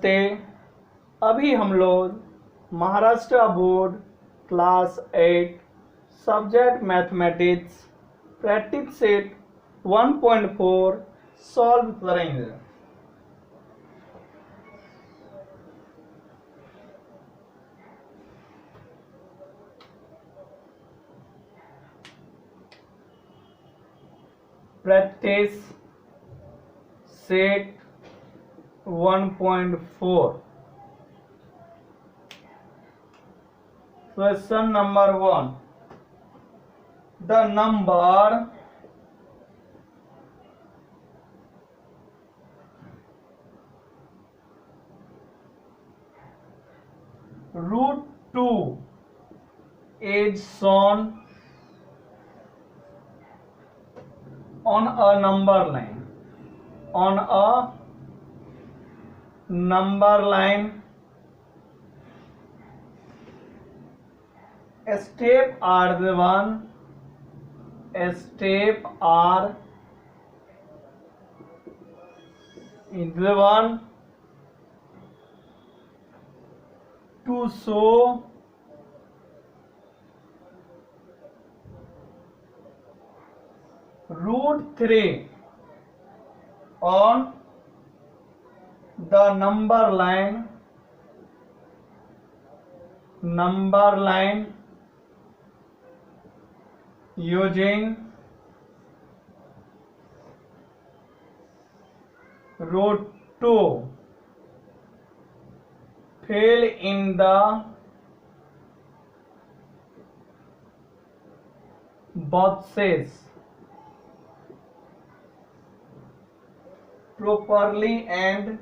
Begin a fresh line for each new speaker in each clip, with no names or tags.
ते अभी हम लोग Maharashtra board class 8 subject mathematics practice set 1.4 solve करेंगे। Practice set 1.4 question number 1 the number √2 is shown on a number line step are the one step are in the one to show √3 on the number line using √2 fill in the boxes properly and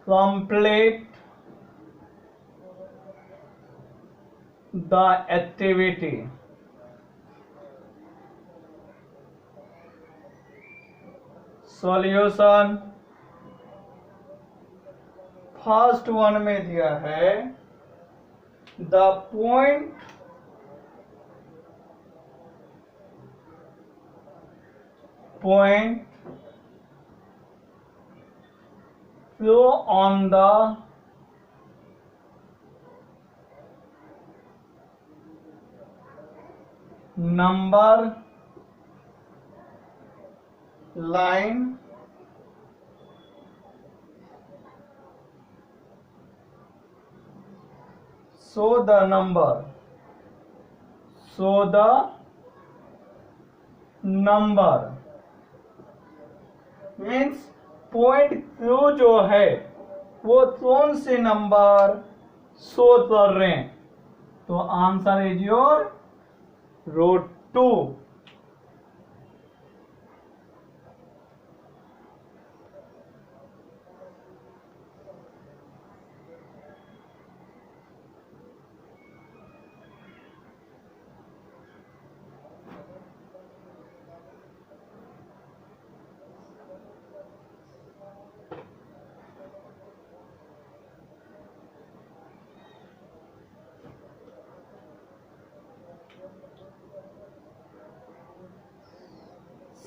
complete the activity. Solution first one में दिया है the point flow on the number line show the number means point Q जो है वो कौन से number show कर रहे हैं, तो answer is your √2।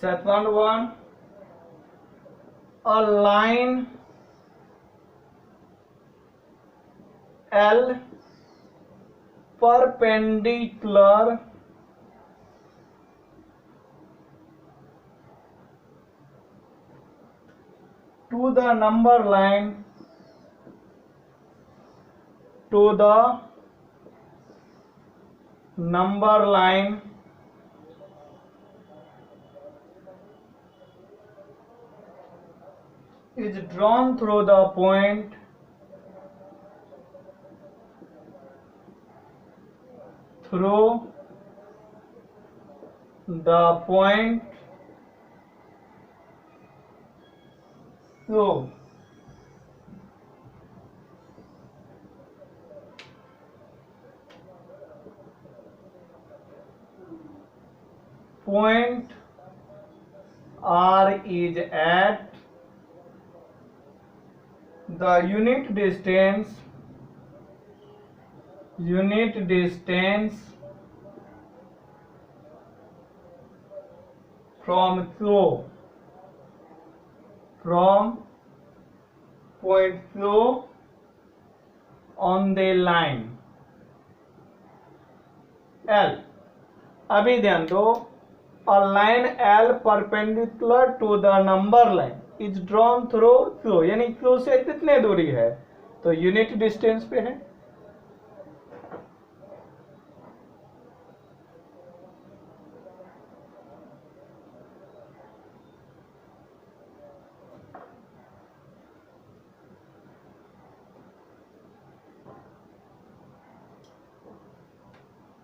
Second one, a line L perpendicular to the number line is drawn through the point Q. Point R is at the unit distance from point through on the line L. अभी ध्यान दो, a line L perpendicular to the number line is drawn through, यानी through से कितने दूरी है, तो unit distance पे है।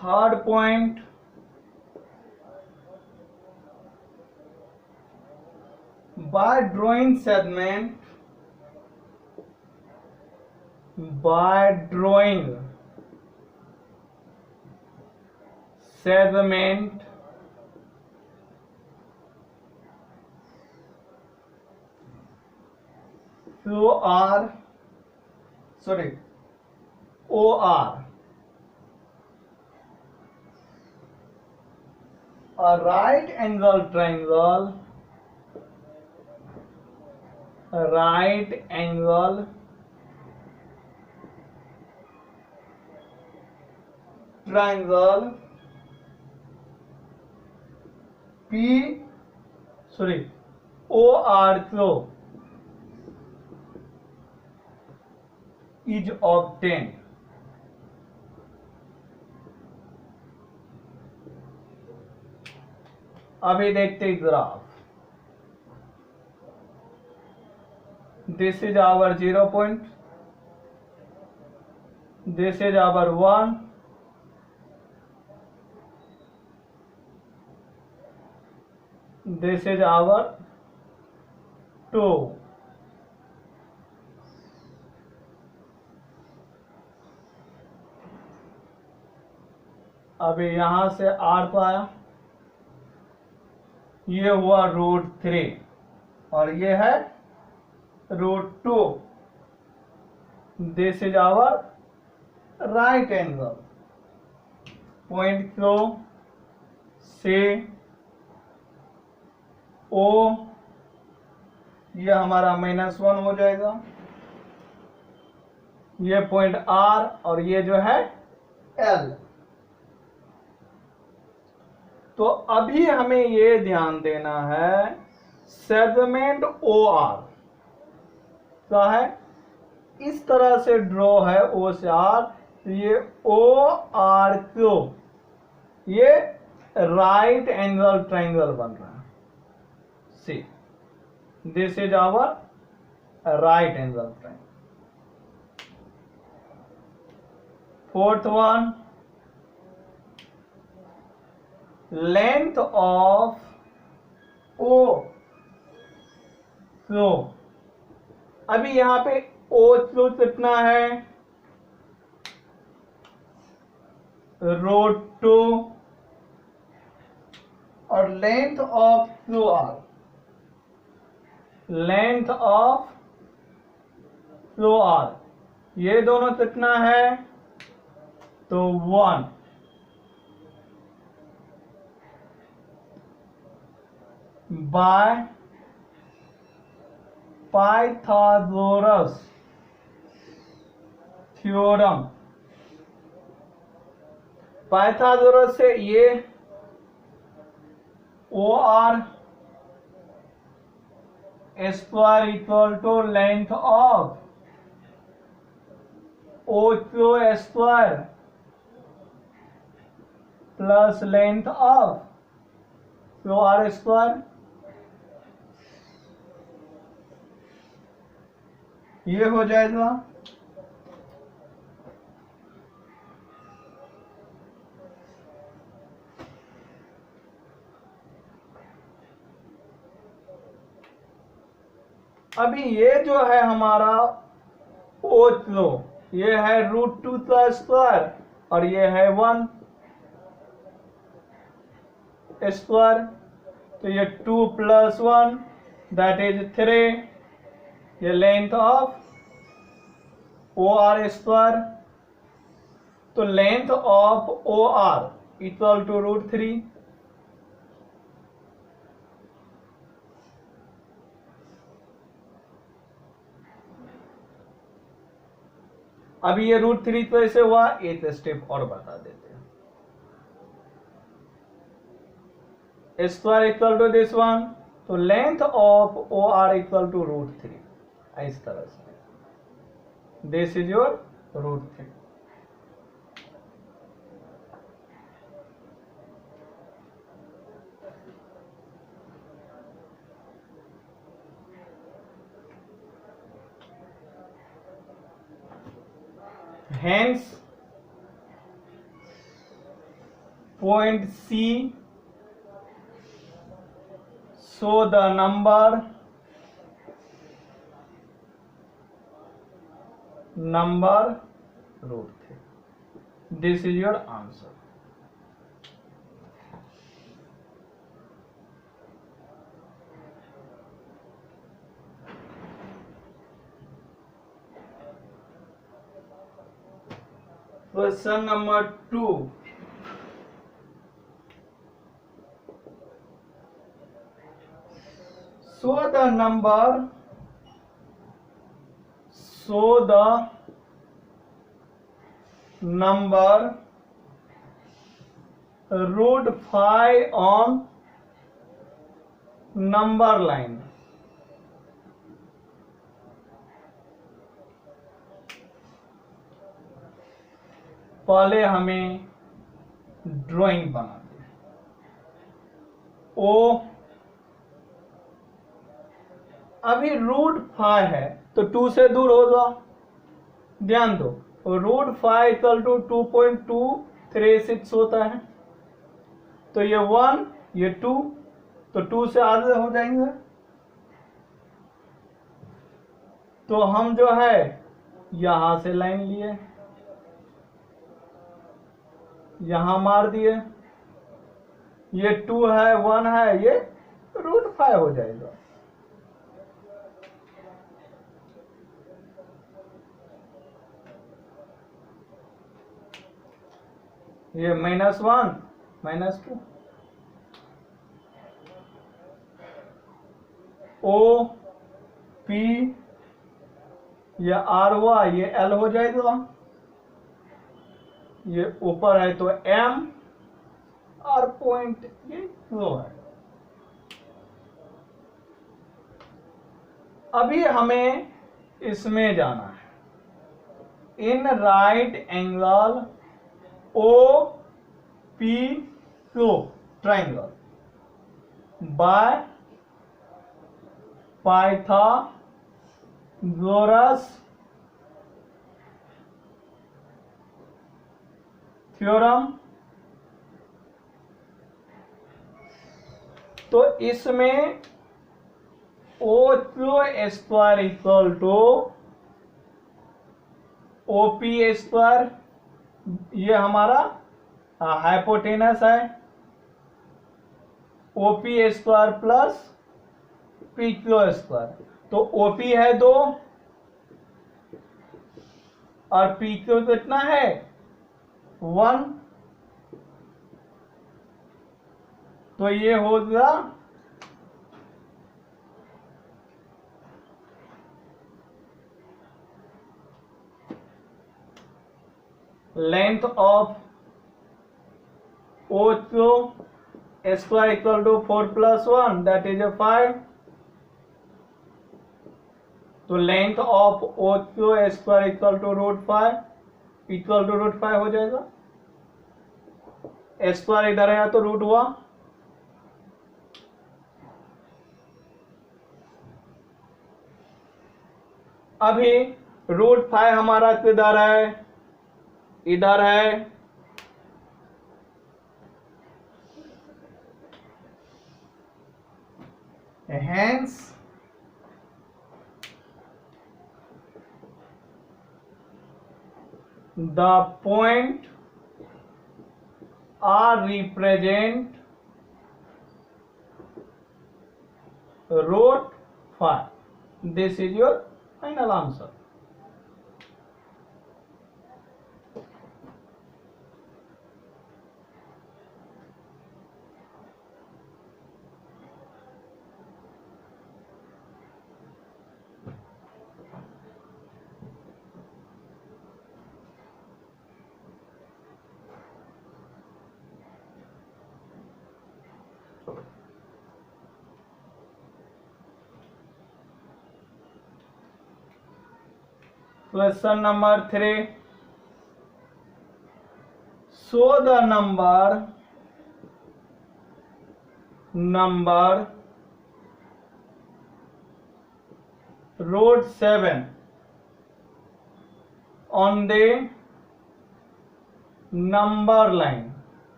Third point, by drawing segment through OR, a right angle triangle OR through is obtained। अभी देखते हैं graph. This is our 0 point, this is our 1, this is our 2। अभी यहां से R को आया, ये हुआ √3 और ये है √2। This is our right angle. Point through से O, ये हमारा -1 हो जाएगा, ये पॉइंट R और ये जो है L। तो अभी हमें ये ध्यान देना है, सेगमेंट OR क्या है, इस तरह से ड्रॉ है O से R, तो ये ORQ, ये राइट एंगल ट्राइंगल बन रहा है। See, this is our right angle triangle. Fourth one, length of O through. अभी यहां पे O थ्रू कितना है, √2 और length of through R, length of through R, ये दोनों कितना है, तो 1। बाय पाइथागोरस थ्योरम, पाइथागोरस से ये OR square equal to length of OQ square plus length of OR square, ये हो जाएगा। अभी ये जो है हमारा OQ, ये है √2 का स्क्वायर और ये है 1 स्क्वायर, तो ये 2 + 1 दैट इज 3, ये लेंथ ऑफ OR स्क्वायर, तो length of OR equal to √3। अभी ये √3 कैसे हुआ, एक स्टेप और बता देते हैं। Square equal to this one, तो length of O R equal to √3, इस तरह से this is your √3। Hence, point C, show the number √3. This is your answer. Question number 2. Show the number √5 on number line. पहले हमें drawing बनाते हैं। ओ अभी √5 है तो 2 से दूर हो जाओ, ध्यान दो। √5 इक्वल टू 2.236 होता है, तो ये 1 ये 2, तो 2 से आगे हो जाएंगे। तो हम जो है यहां से लाइन लिए, यहां मार दिए, ये 2 है 1 है, ये √5 हो जाएगा। ये -1 -2, ओ पी ये आर हुआ, ये एल हो जाएगा, ये ऊपर है तो एम, और पॉइंट ये लो है। अभी हमें इसमें जाना है, in right angle O P Q triangle by Pythagoras theorem. तो इसमें O Q square equal to O P square, ये हमारा हाइपोटेनस है, O P square plus P Q square. तो ओ पी है 2 और पी क्यू कितना है 1, तो ये हो गया length of O Q square equal to 4 + 1 that is 5। तो length of O Q square equal to √5 equal to √5 हो जाएगा। स्क्वायर इधर आया तो रूट हुआ, अभी √5 हमारा किधर है, इधर है, hence the point are represent √5. This is your final answer. Question number 3, show the number road 7 on the number line.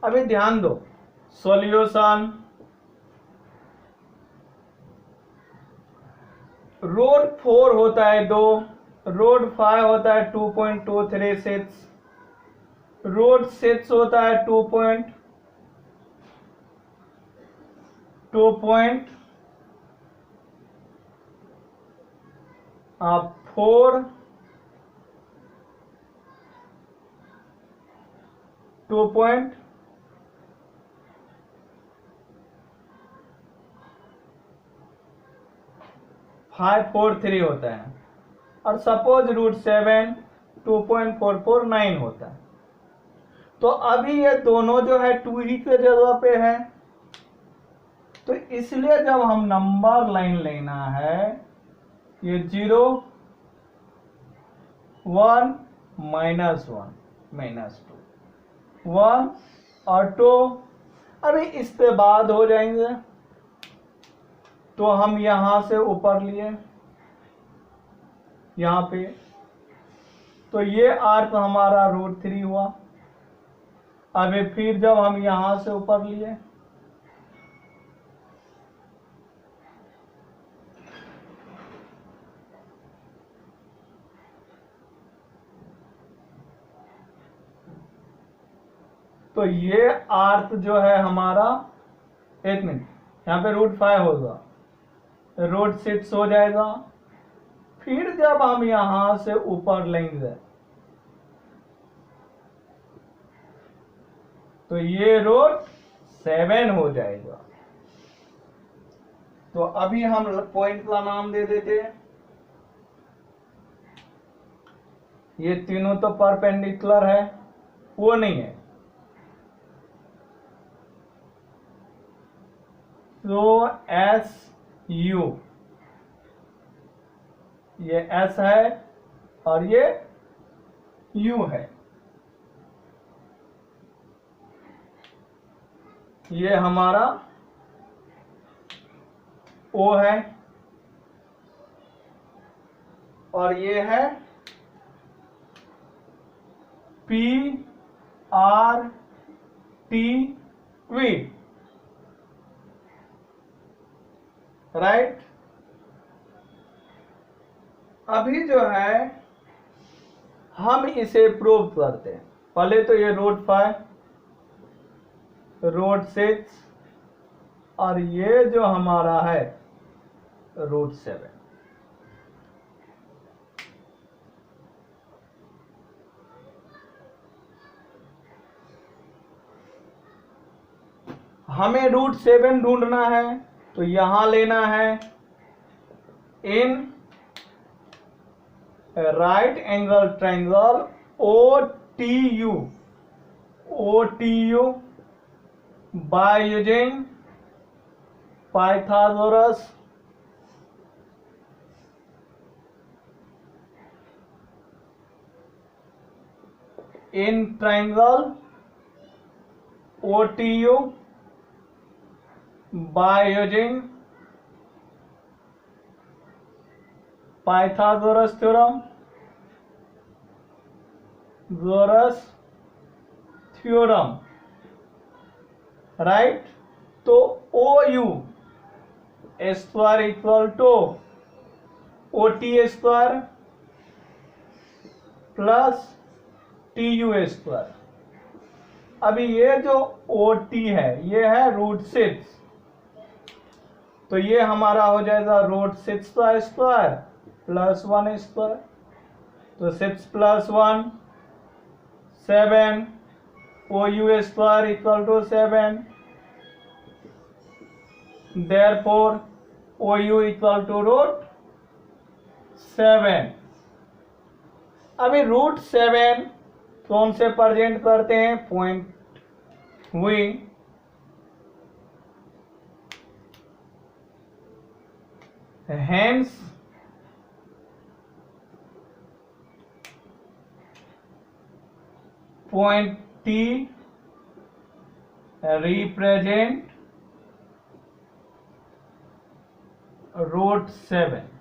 अभी ध्यान दो, सॉल्यूशन, रोड 4 होता है 2, रोड 5 होता है 2.236, रोड 6 होता है 2.4, टू पॉइंट 543 होता है, और सपोज रूट 7 2.449 होता है। तो अभी ये दोनों जो है 2 ही के जगह पे है, तो इसलिए जब हम नंबर लाइन लेना है, ये 0 1 -1 -2 1 और 2 अभी इसके बाद हो जाएंगे, तो हम यहां से ऊपर लिए यहां पे, तो ये अर्थ हमारा रूट 3 हुआ। अभी फिर जब हम यहां से ऊपर लिए, तो ये अर्थ जो है हमारा, एक मिनट, यहाँ पे रूट 5 होगा, रूट 6 हो जाएगा। फिर जब हम यहां से ऊपर लेंगे, तो ये रूट 7 हो जाएगा। तो अभी हम पॉइंट का नाम दे देते हैं, ये तीनों तो परपेंडिकुलर है, वो नहीं है, तो एस यू, ये एस है और ये यू है, ये हमारा ओ है, और ये है P R T V, right. अभी जो है हम इसे प्रूव करते हैं। पहले तो ये रोड 5, रोड 6 और ये जो हमारा है रूट 7। हमें रूट 7 ढूंढना है, तो यहां लेना है in right angle triangle OTU by using Pythagoras in triangle OTU by using Pythagoras theorem, right. तो OU square equal to OT square plus TU square. अभी ये जो OT है ये है रूट 6, तो ये हमारा हो जाएगा रूट 6 का स्क्वायर प्लस 1 स्क्वायर, तो 6 + 1 7, OU square equal to 7, therefore OU equal to root 7। अभी रूट 7 कौन से प्रेजेंट करते हैं, पॉइंट हुई hence point T represent root 7.